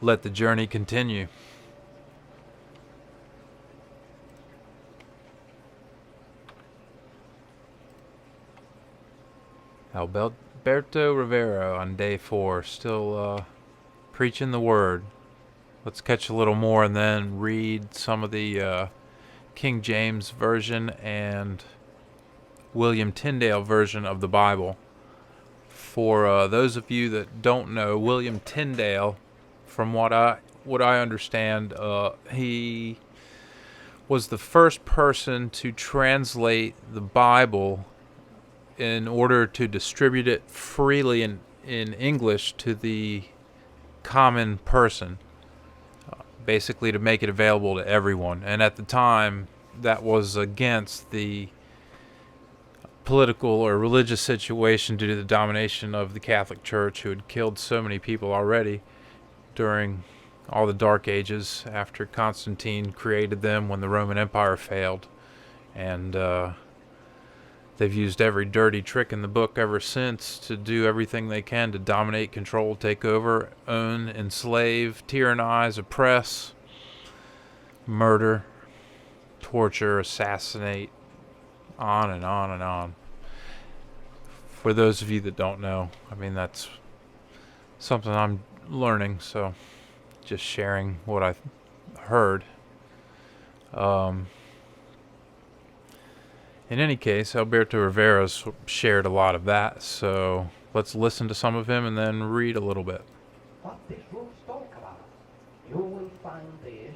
let the journey continue. Alberto Rivera on day 4, still preaching the word. Let's catch a little more and then read some of the King James Version and William Tyndale version of the Bible. For those of you that don't know, William Tyndale, from what I understand, he was the first person to translate the Bible in order to distribute it freely in English to the common person, basically to make it available to everyone. And at the time, that was against the political or religious situation due to the domination of the Catholic Church, who had killed so many people already during all the Dark Ages after Constantine created them when the Roman Empire failed. And they've used every dirty trick in the book ever since to do everything they can to dominate, control, take over, own, enslave, tyrannize, oppress, murder, torture, assassinate, on and on and on. For those of you that don't know, I mean, that's something I'm learning, so just sharing what I've heard. In any case, Alberto Rivera's shared a lot of that, so let's listen to some of him and then read a little bit. What these rules talk about. You will find this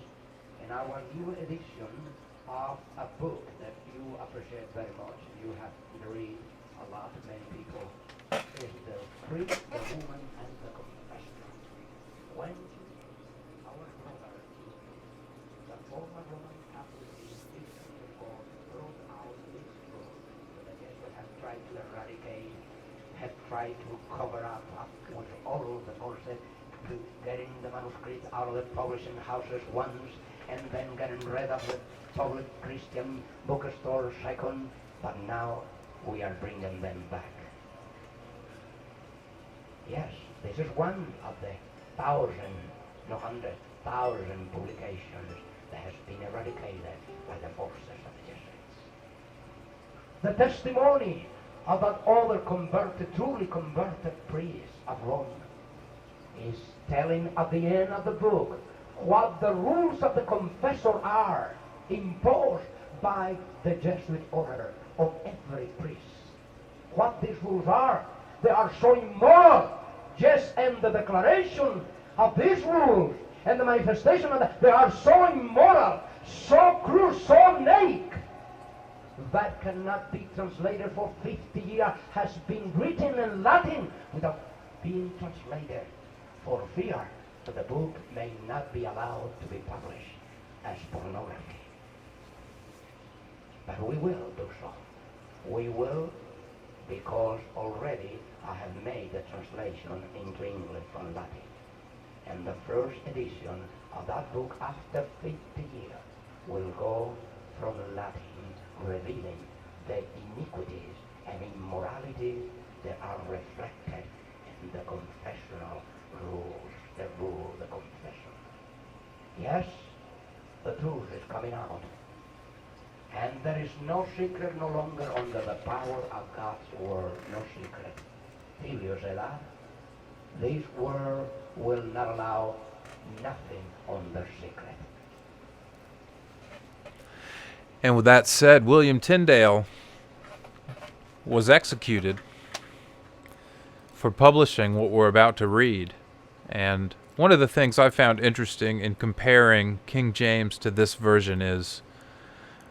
in our new edition of a book that you appreciate very much. You have read a lot, many people. Is the Priest, the Woman, and the Confession. When our brother, the former Roman Catholic institution before, brought out this book, the Jesuits have tried to eradicate, have tried to cover up with all the forces, to getting the manuscripts out of the publishing houses once, and then getting rid of the public Christian bookstore second, but now we are bringing them back. Yes, this is one of the 100,000 publications that has been eradicated by the forces of the Jesuits. The testimony of that other converted, truly converted priest of Rome is telling at the end of the book what the rules of the confessor are imposed by the Jesuit order on every priest. What these rules are, they are so immoral. Yes, and the declaration of these rules and the manifestation of that, they are so immoral, so cruel, so naked, that cannot be translated for 50 years, has been written in Latin without being translated, for fear that the book may not be allowed to be published as pornography. But we will do so. We will, because already I have made the translation into English from Latin. And the first edition of that book after 50 years will go from Latin, revealing the iniquities and immoralities that are reflected in the confessional rules, the confession. Yes, the truth is coming out. And there is no secret no longer under the power of God's word, no secret. Tilio said that. This word will not allow nothing under secret. And with that said, William Tyndale was executed for publishing what we're about to read. And one of the things I found interesting in comparing King James to this version is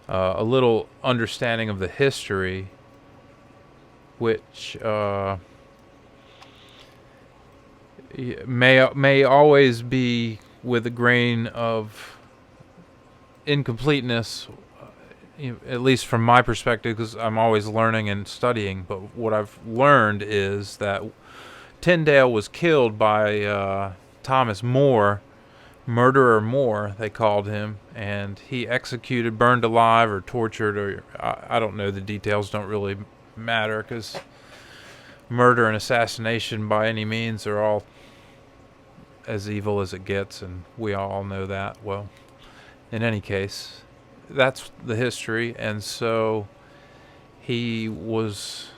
a little understanding of the history, which may always be with a grain of incompleteness, at least from my perspective, because I'm always learning and studying. But what I've learned is that Tyndale was killed by Thomas More, Murderer More, they called him, and he executed, burned alive, or tortured, or I don't know, the details don't really matter, because murder and assassination by any means are all as evil as it gets, and we all know that. Well, in any case, that's the history, and so he was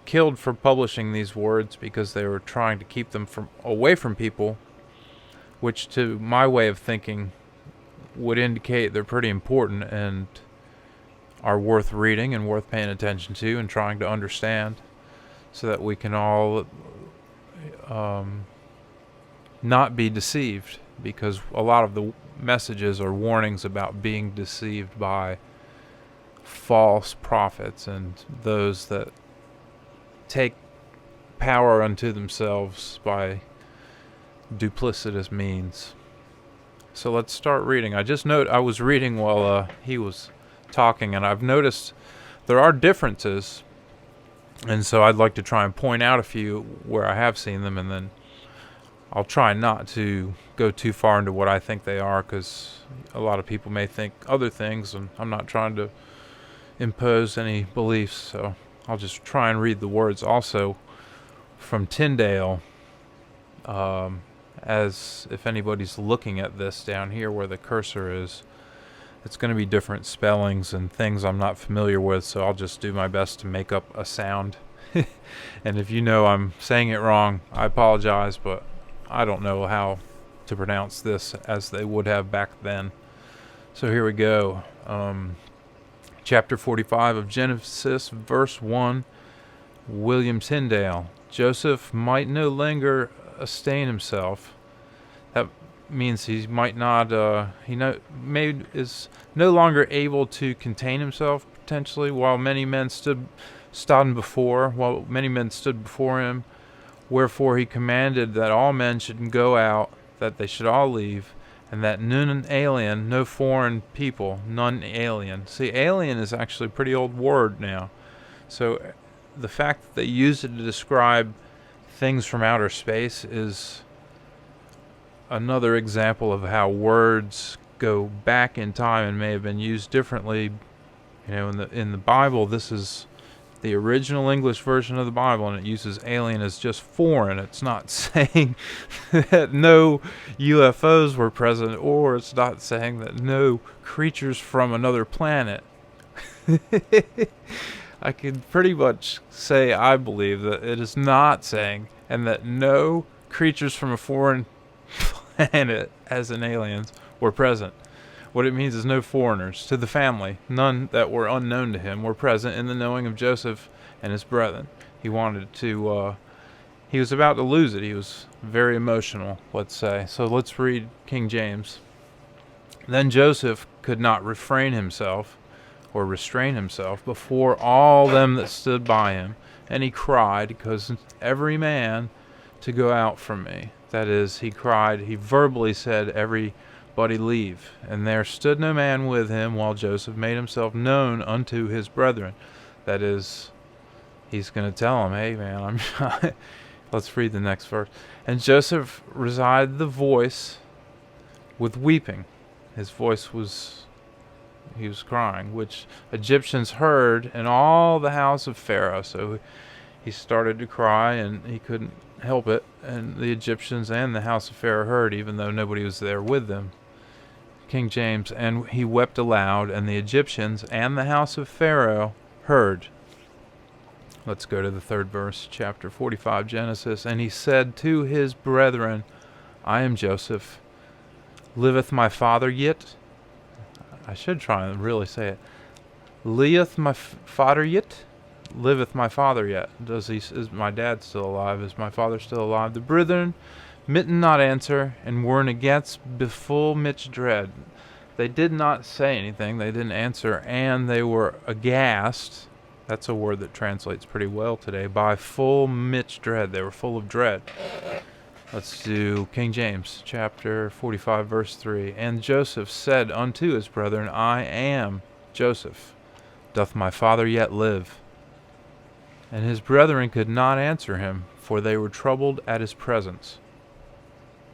killed for publishing these words because they were trying to keep them from away from people, which to my way of thinking would indicate they're pretty important and are worth reading and worth paying attention to and trying to understand, so that we can all not be deceived, because a lot of the messages are warnings about being deceived by false prophets and those that take power unto themselves by duplicitous means. So let's start reading. I was reading while he was talking, and I've noticed there are differences, and so I'd like to try and point out a few where I have seen them, and then I'll try not to go too far into what I think they are, because a lot of people may think other things, and I'm not trying to impose any beliefs, so I'll just try and read the words. Also from Tyndale, as if anybody's looking at this down here where the cursor is, it's going to be different spellings and things I'm not familiar with, so I'll just do my best to make up a sound. And if you know I'm saying it wrong, I apologize, but I don't know how to pronounce this as they would have back then. So here we go. Chapter 45 of Genesis, verse 1, William Tyndale. Joseph might no longer sustain himself. That means he might not, is no longer able to contain himself, potentially, while many men stood before him. Wherefore he commanded that all men should go out, that they should all leave, and that none alien, no foreign people, none alien. See, alien is actually a pretty old word now. So the fact that they use it to describe things from outer space is another example of how words go back in time and may have been used differently. You know, in the Bible, this is the original English version of the Bible, and it uses alien as just foreign. It's not saying that no UFOs were present, or it's not saying that no creatures from another planet. I can pretty much say I believe that it is not saying, and that no creatures from a foreign planet, as in aliens, were present. What it means is no foreigners to the family, none that were unknown to him, were present in the knowing of Joseph and his brethren. He wanted to, he was about to lose it. He was very emotional, let's say. So let's read King James. Then Joseph could not restrain himself before all them that stood by him, and he cried, because every man to go out from me. That is, he verbally said, everybody leave. And there stood no man with him, while Joseph made himself known unto his brethren. That is, he's going to tell them, hey man, let's read the next verse. And Joseph resided the voice with weeping. His voice he was crying, which Egyptians heard, and all the house of Pharaoh. So he started to cry, and he couldn't help it, and the Egyptians and the house of Pharaoh heard, even though nobody was there with them. King James, and he wept aloud, and the Egyptians and the house of Pharaoh heard. Let's go to the third verse, chapter 45, Genesis. And he said to his brethren, I am Joseph. Liveth my father yet? I should try and really say it. Lieth my father yet? Liveth my father yet? Is my dad still alive? Is my father still alive? The brethren mitten not answer, and were against befull much dread. They did not say anything. They didn't answer, and they were aghast. That's a word that translates pretty well today. By full much dread. They were full of dread. Let's do King James, chapter 45, verse 3. And Joseph said unto his brethren, I am Joseph. Doth my father yet live? And his brethren could not answer him, for they were troubled at his presence.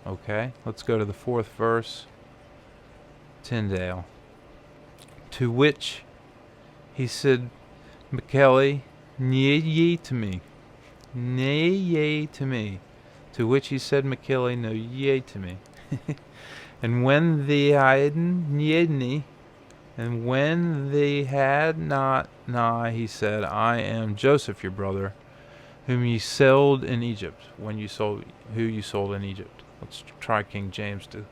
Okay, let's go to the fourth verse. Tyndale. To which he said, Michele, nay ye to me. Nay ye to me. To which he said, Machile, no ye to me. And when thee hadden yedni, and when they had not nigh, he said, I am Joseph your brother, whom ye sold in Egypt. Who you sold in Egypt. Let's try King James to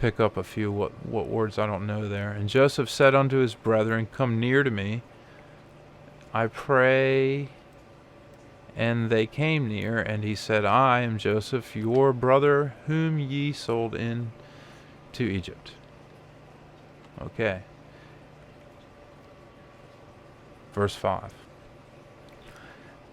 pick up a few what words I don't know there. And Joseph said unto his brethren, come near to me, I pray. And they came near, and he said, I am Joseph your brother, whom ye sold in to Egypt. Okay. Verse 5.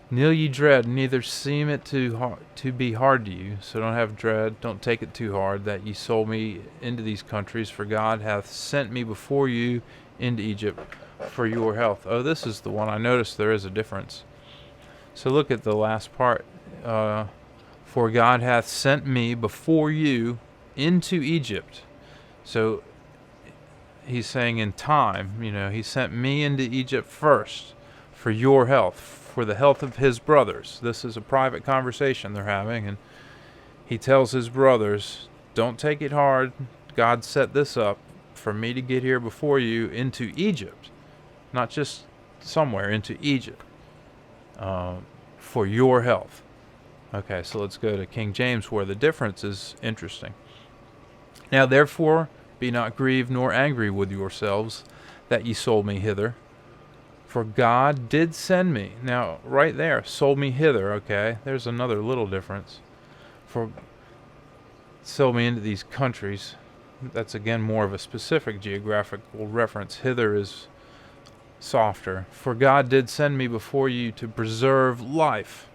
Nil ye dread, neither seem it to be hard to you. So don't have dread, don't take it too hard, that ye sold me into these countries, for God hath sent me before you into Egypt for your health. Oh, this is the one I noticed there is a difference. So look at the last part. For God hath sent me before you into Egypt. So he's saying in time, he sent me into Egypt first for your health, for the health of his brothers. This is a private conversation they're having, and he tells his brothers, don't take it hard. God set this up for me to get here before you into Egypt, not just somewhere, into Egypt, for your health. Okay, so let's go to King James, where the difference is interesting. Now therefore be not grieved nor angry with yourselves that ye sold me hither, for God did send me. Now right there, sold me hither. Okay, there's another little difference. For sold me into these countries, that's again more of a specific geographical reference. Hither is softer. For God did send me before you to preserve life.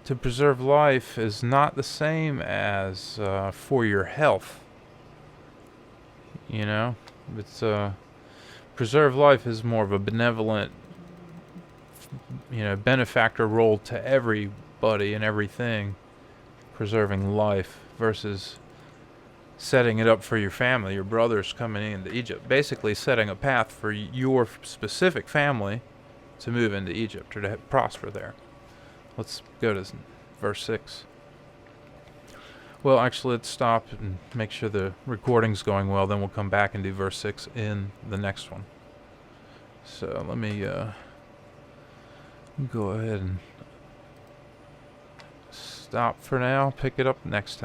To preserve life is not the same as for your health. It's preserve life is more of a benevolent, benefactor role to everybody and everything. Preserving life versus setting it up for your family, your brothers coming into Egypt. Basically setting a path for your specific family to move into Egypt or to prosper there. Let's go to verse 6. Well, actually, let's stop and make sure the recording's going well. Then we'll come back and do verse 6 in the next one. So let me go ahead and stop for now. Pick it up next time.